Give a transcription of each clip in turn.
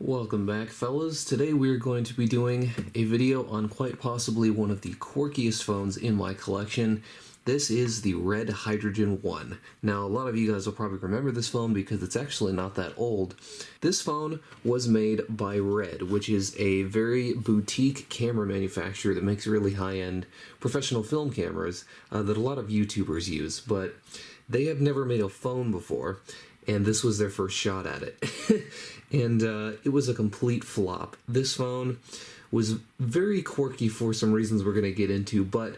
Welcome back, fellas. Today we're going to be doing a video on quite possibly one of the quirkiest phones in my collection. This is the Red Hydrogen 1. Now, a lot of you guys will probably remember this phone because it's actually not that old. This phone was made by Red, which is a very boutique camera manufacturer that makes really high-end professional film cameras that a lot of YouTubers use, but they have never made a phone before, and this was their first shot at it. And it was a complete flop. This phone was very quirky for some reasons we're going to get into, but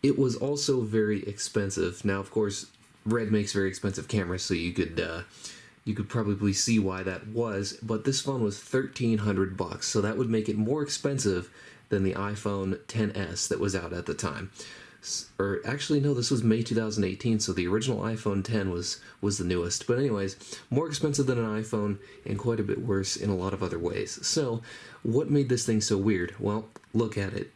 it was also very expensive. Now, of course, Red makes very expensive cameras, so you could probably see why that was, but this phone was $1,300, so that would make it more expensive than the iPhone XS that was out at the time. Or actually, no, this was May 2018, so the original iPhone X was the newest. But anyways, more expensive than an iPhone and quite a bit worse in a lot of other ways. So, what made this thing so weird? Well, look at it.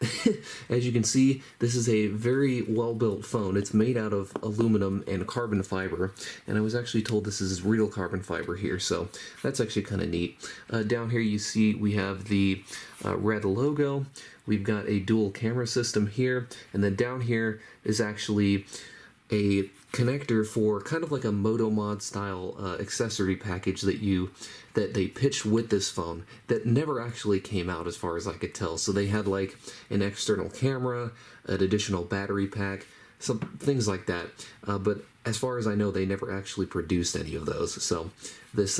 As you can see, this is a very well-built phone. It's made out of aluminum and carbon fiber, and I was actually told this is real carbon fiber here, so that's actually kind of neat. Down here you see we have the Red logo. We've got a dual camera system here, and then down here is actually a connector for kind of like a MotoMod style accessory package that they pitched with this phone that never actually came out as far as I could tell. So they had like an external camera, an additional battery pack, some things like that. But as far as I know, they never actually produced any of those. So this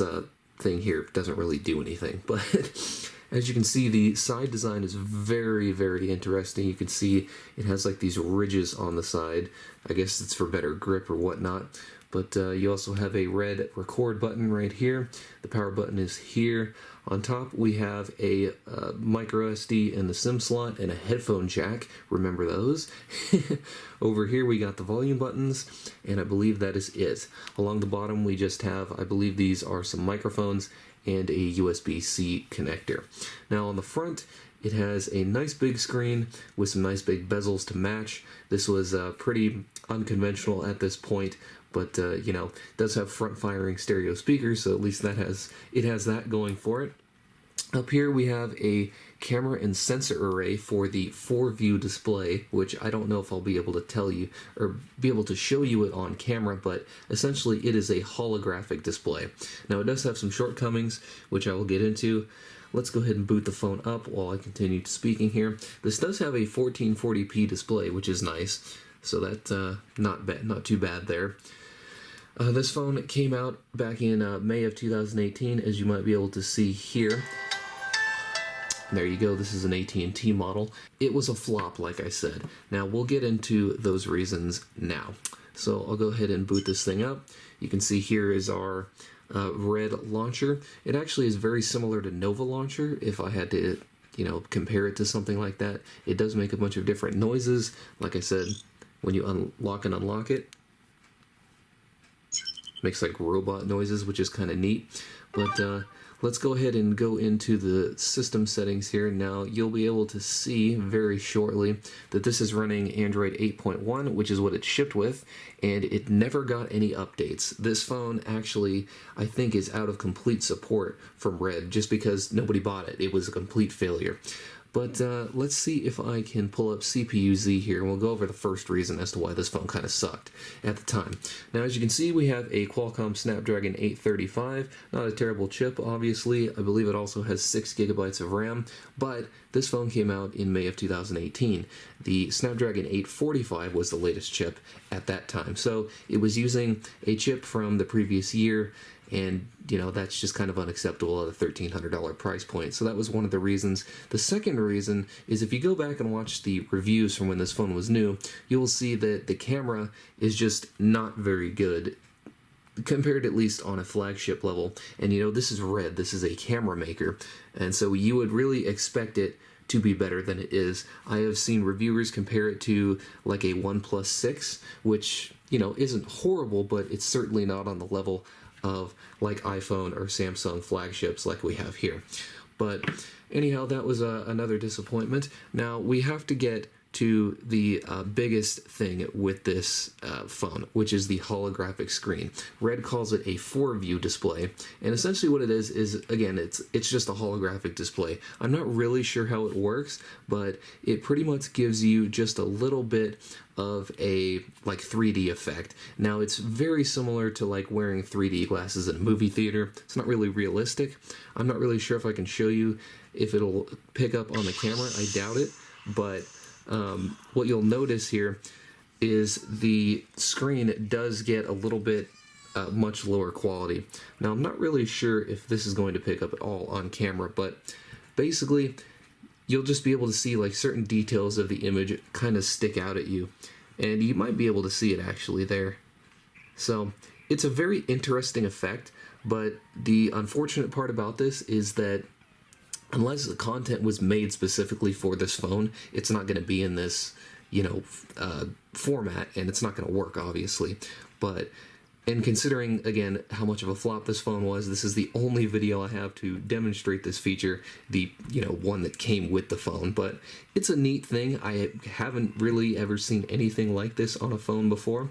thing here doesn't really do anything. But as you can see, the side design is very, very interesting. You can see it has like these ridges on the side. I guess it's for better grip or whatnot. But you also have a red record button right here. The power button is here. On top, we have a micro SD in the SIM slot and a headphone jack. Remember those. Over here, we got the volume buttons, and I believe that is it. Along the bottom, we just have, I believe these are some microphones and a USB-C connector. Now on the front, it has a nice big screen with some nice big bezels to match. This was pretty unconventional at this point, but you know, it does have front-firing stereo speakers, so at least it has that going for it. Up here we have a camera and sensor array for the 4-view display, which I don't know if I'll be able to tell you or be able to show you it on camera, but essentially it is a holographic display. Now it does have some shortcomings, which I will get into. Let's go ahead and boot the phone up while I continue speaking here. This does have a 1440p display, which is nice, so that's not too bad there. This phone came out back in May of 2018, as you might be able to see here. There you go, this is an AT&T model. It was a flop, like I said. Now, we'll get into those reasons now. So I'll go ahead and boot this thing up. You can see here is our Red launcher. It actually is very similar to Nova Launcher, if I had to, you know, compare it to something like that. It does make a bunch of different noises. Like I said, when you unlock and unlock it, makes like robot noises, which is kind of neat. But let's go ahead and go into the system settings here. Now you'll be able to see very shortly that this is running Android 8.1, which is what it shipped with, and it never got any updates. This phone actually, I think, is out of complete support from Red just because nobody bought it. It was a complete failure. But let's see if I can pull up CPU-Z here, and we'll go over the first reason as to why this phone kind of sucked at the time. Now, as you can see, we have a Qualcomm Snapdragon 835. Not a terrible chip, obviously. I believe it also has 6 gigabytes of RAM, but this phone came out in May of 2018. The Snapdragon 845 was the latest chip at that time. So it was using a chip from the previous year, and you know, that's just kind of unacceptable at a $1,300 price point. So that was one of the reasons. The second reason is if you go back and watch the reviews from when this phone was new, you will see that the camera is just not very good, compared at least on a flagship level. And you know, this is Red, this is a camera maker, and so you would really expect it to be better than it is. I have seen reviewers compare it to like a OnePlus 6, which, you know, isn't horrible, but it's certainly not on the level of like iPhone or Samsung flagships like we have here. But anyhow, that was another disappointment. Now we have to get to the biggest thing with this phone, which is the holographic screen. Red calls it a 4-view display, and essentially what it is again, it's just a holographic display. I'm not really sure how it works, but it pretty much gives you just a little bit of a like 3D effect. Now it's very similar to like wearing 3D glasses in a movie theater. It's not really realistic. I'm not really sure if I can show you if it'll pick up on the camera. I doubt it, but what you'll notice here is the screen does get a little bit much lower quality. Now I'm not really sure if this is going to pick up at all on camera, but basically you'll just be able to see like certain details of the image kind of stick out at you, and you might be able to see it actually there. So it's a very interesting effect, but the unfortunate part about this is that unless the content was made specifically for this phone, it's not going to be in this, format, and it's not going to work, obviously. But, and considering, again, how much of a flop this phone was, this is the only video I have to demonstrate this feature, the, one that came with the phone. But it's a neat thing. I haven't really ever seen anything like this on a phone before,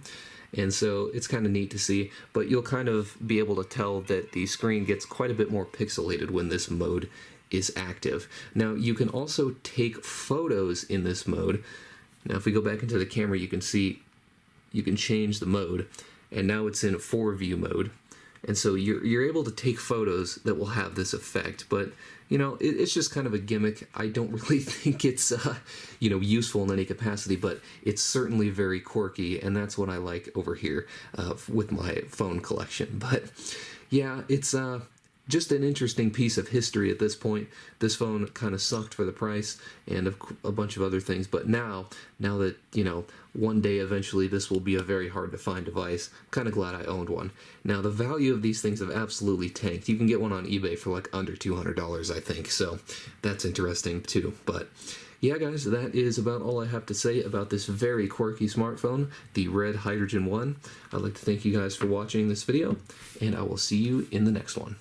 and so it's kind of neat to see. But you'll kind of be able to tell that the screen gets quite a bit more pixelated when this mode is active. Now you can also take photos in this mode. Now if we go back into the camera, you can see you can change the mode, and now it's in 4-view mode, and so you're able to take photos that will have this effect. But it's just kind of a gimmick. I don't really think it's useful in any capacity, but it's certainly very quirky, and that's what I like over here with my phone collection. But yeah, it's just an interesting piece of history at this point. This phone kind of sucked for the price and a bunch of other things, but now that, one day eventually this will be a very hard to find device, I'm kind of glad I owned one. Now the value of these things have absolutely tanked. You can get one on eBay for like under $200, I think, so that's interesting too. But yeah, guys, that is about all I have to say about this very quirky smartphone, the Red Hydrogen 1. I'd like to thank you guys for watching this video, and I will see you in the next one.